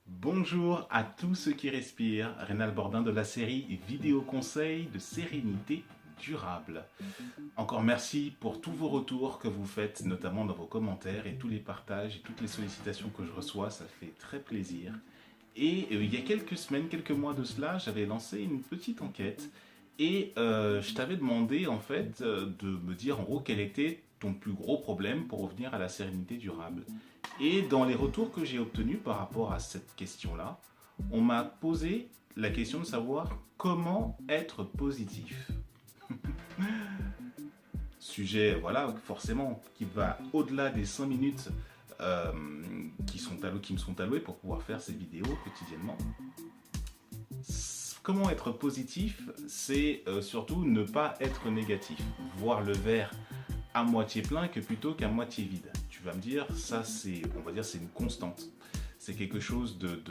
Bonjour à tous ceux qui respirent, Rénal Bordin de la série Vidéo Conseils de sérénité durable. Encore merci pour tous vos retours que vous faites, notamment dans vos commentaires et tous les partages et toutes les sollicitations que je reçois, ça fait très plaisir. Et il y a quelques semaines, quelques mois de cela, j'avais lancé une petite enquête et je t'avais demandé en fait de me dire en gros quel était ton plus gros problème pour revenir à la sérénité durable. Et dans les retours que j'ai obtenus par rapport à cette question-là, on m'a posé la question de savoir comment être positif. Sujet, voilà, forcément, qui va au-delà des 5 minutes euh, qui me sont allouées pour pouvoir faire ces vidéos quotidiennement. Comment être positif, c'est surtout ne pas être négatif, voir le verre à moitié plein que plutôt qu'à moitié vide. Tu vas me dire, ça c'est, on va dire, c'est une constante. C'est quelque chose de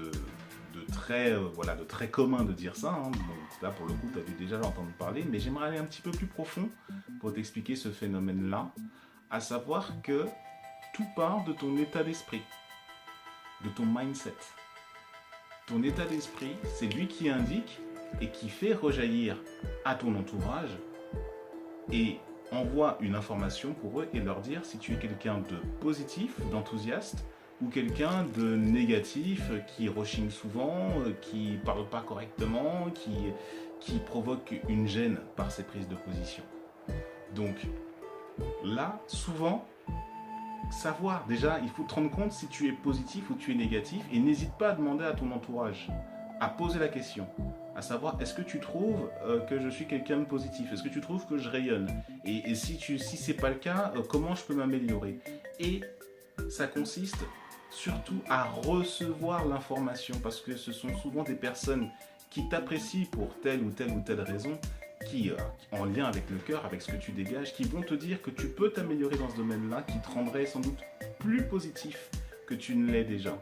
très, voilà, de très commun de dire ça. Hein. Bon, là pour le coup, tu as dû déjà l'entendre parler, mais j'aimerais aller un petit peu plus profond pour t'expliquer ce phénomène-là, à savoir que tout part de ton état d'esprit, de ton mindset. Ton état d'esprit, c'est lui qui indique et qui fait rejaillir à ton entourage et envoie une information pour eux et leur dire si tu es quelqu'un de positif, d'enthousiaste ou quelqu'un de négatif qui rechigne souvent, qui parle pas correctement, qui provoque une gêne par ses prises de position. Donc là, souvent, savoir déjà, il faut te rendre compte si tu es positif ou tu es négatif et n'hésite pas à demander à ton entourage, à poser la question, à savoir est-ce que tu trouves que je suis quelqu'un de positif, est-ce que tu trouves que je rayonne et si c'est pas le cas, comment je peux m'améliorer. Et ça consiste surtout à recevoir l'information parce que ce sont souvent des personnes qui t'apprécient pour telle ou telle raison, qui, en lien avec le cœur, avec ce que tu dégages, qui vont te dire que tu peux t'améliorer dans ce domaine-là, qui te rendraient sans doute plus positif que tu ne l'es déjà.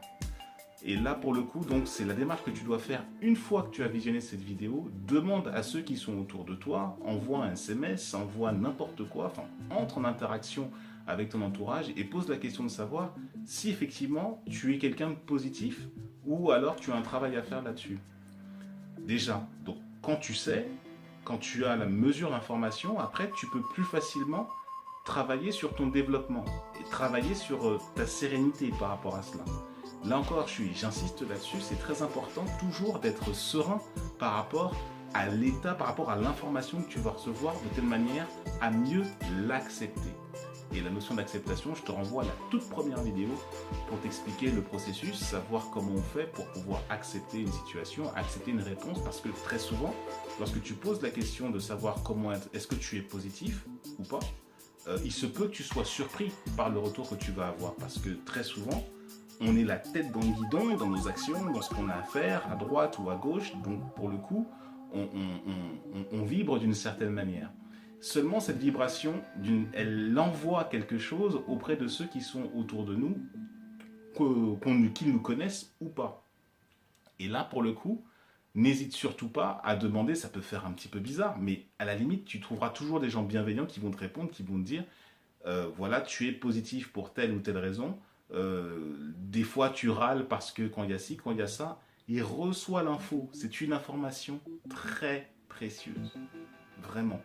Et là, pour le coup, donc, c'est la démarche que tu dois faire une fois que tu as visionné cette vidéo. Demande à ceux qui sont autour de toi, envoie un SMS, envoie n'importe quoi, enfin, entre en interaction avec ton entourage et pose la question de savoir si effectivement tu es quelqu'un de positif ou alors tu as un travail à faire là-dessus. Déjà, donc quand tu sais, quand tu as la mesure d'information, après tu peux plus facilement travailler sur ton développement et travailler sur ta sérénité par rapport à cela. Là encore, j'insiste là-dessus, c'est très important toujours d'être serein par rapport à l'état, par rapport à l'information que tu vas recevoir de telle manière à mieux l'accepter. Et la notion d'acceptation, je te renvoie à la toute première vidéo pour t'expliquer le processus, savoir comment on fait pour pouvoir accepter une situation, accepter une réponse, parce que très souvent, lorsque tu poses la question de savoir comment est-ce que tu es positif ou pas, il se peut que tu sois surpris par le retour que tu vas avoir, parce que très souvent, on est la tête dans le guidon, dans nos actions, dans ce qu'on a à faire, à droite ou à gauche, donc pour le coup, on vibre d'une certaine manière. Seulement cette vibration, elle envoie quelque chose auprès de ceux qui sont autour de nous, qu'ils nous connaissent ou pas. Et là, pour le coup, n'hésite surtout pas à demander, ça peut faire un petit peu bizarre, mais à la limite, tu trouveras toujours des gens bienveillants qui vont te répondre, qui vont te dire, voilà, tu es positif pour telle ou telle raison, des fois tu râles parce que quand il y a ci, quand il y a ça, il reçoit l'info. C'est une information très précieuse. Vraiment.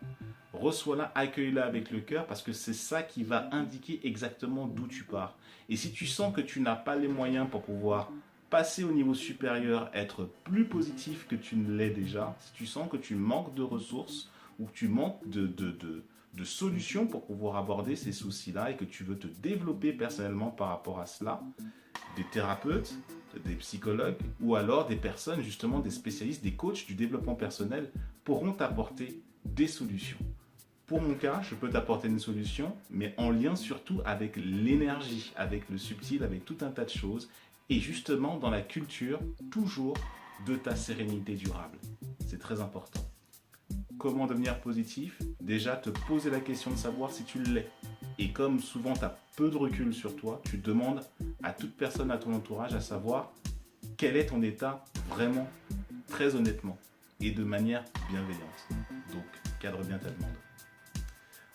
Reçois-la, accueille-la avec le cœur parce que c'est ça qui va indiquer exactement d'où tu pars. Et si tu sens que tu n'as pas les moyens pour pouvoir passer au niveau supérieur, être plus positif que tu ne l'es déjà, si tu sens que tu manques de ressources ou que tu manques de solutions pour pouvoir aborder ces soucis-là et que tu veux te développer personnellement par rapport à cela, des thérapeutes, des psychologues ou alors des personnes, justement des spécialistes, des coachs du développement personnel pourront t'apporter des solutions. Pour mon cas, je peux t'apporter une solution, mais en lien surtout avec l'énergie, avec le subtil, avec tout un tas de choses, et justement dans la culture, toujours de ta sérénité durable. C'est très important. Comment devenir positif? Déjà, te poser la question de savoir si tu l'es. Et comme souvent tu as peu de recul sur toi, tu demandes à toute personne à ton entourage à savoir quel est ton état vraiment, très honnêtement, et de manière bienveillante. Donc, cadre bien ta demande.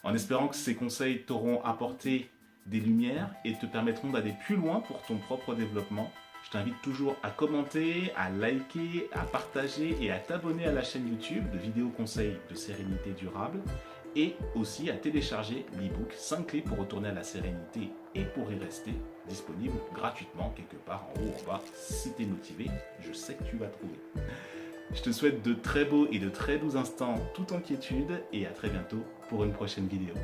En espérant que ces conseils t'auront apporté des lumières et te permettront d'aller plus loin pour ton propre développement, Je t'invite toujours à commenter, à liker, à partager et à t'abonner à la chaîne YouTube de vidéos conseils de sérénité durable et aussi à télécharger l'e-book 5 clés pour retourner à la sérénité et pour y rester, disponible gratuitement quelque part en haut, en bas. Si tu es motivé, je sais que tu vas trouver. Je te souhaite de très beaux et de très doux instants tout en quiétude et à très bientôt pour une prochaine vidéo.